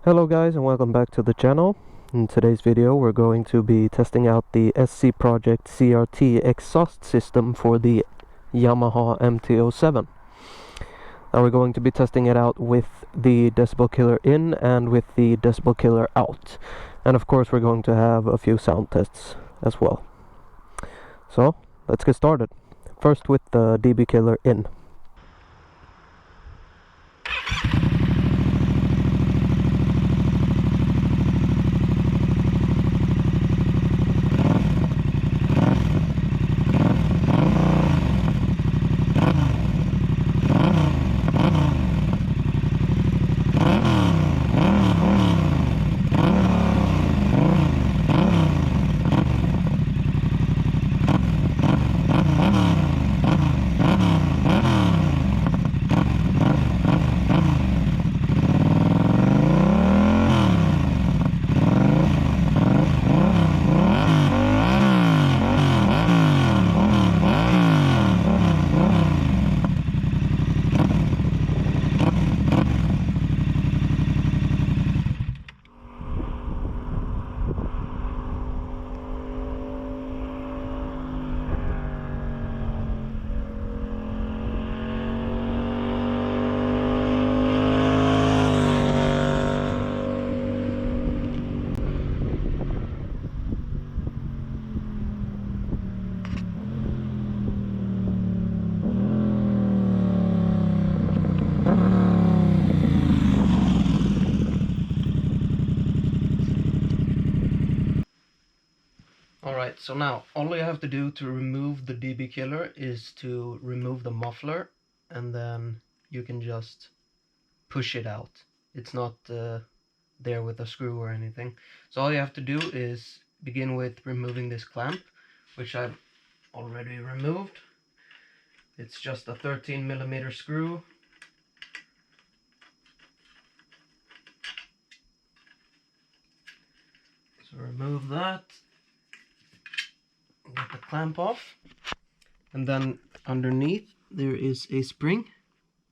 Hello guys and welcome back to the channel. In today's video we're going to be testing out the SC Project CRT exhaust system for the Yamaha MT07. Now we're going to be testing it out with the decibel killer in and with the decibel killer out. And of course we're going to have a few sound tests as well. So let's get started. First with the dB killer in. Alright, so now all you have to do to remove the dB killer is to remove the muffler, and then you can just push it out. It's not there with a screw or anything. So all you have to do is begin with removing this clamp, which I've already removed. It's just a 13mm screw. So remove that. Get the clamp off, and then underneath there is a spring,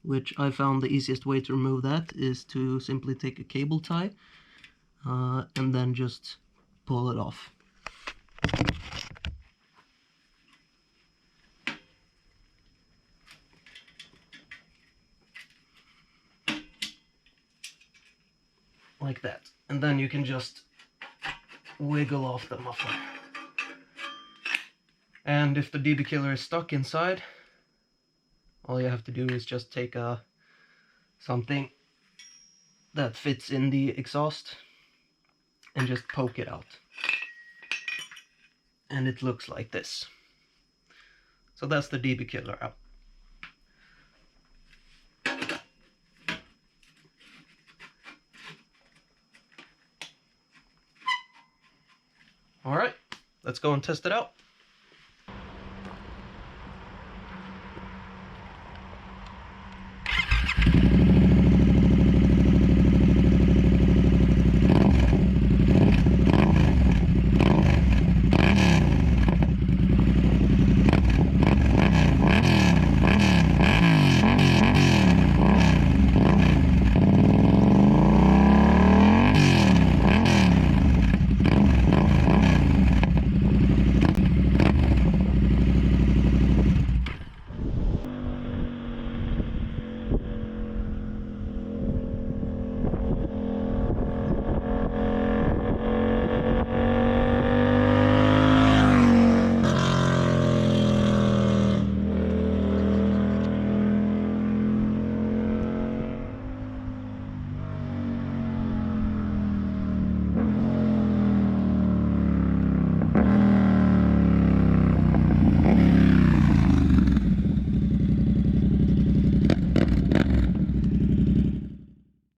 which I found the easiest way to remove that is to simply take a cable tie and then just pull it off. Like that, and then you can just wiggle off the muffler. And if the dB killer is stuck inside, all you have to do is just take something that fits in the exhaust and just poke it out. And it looks like this. So that's the dB killer out. Alright, let's go and test it out.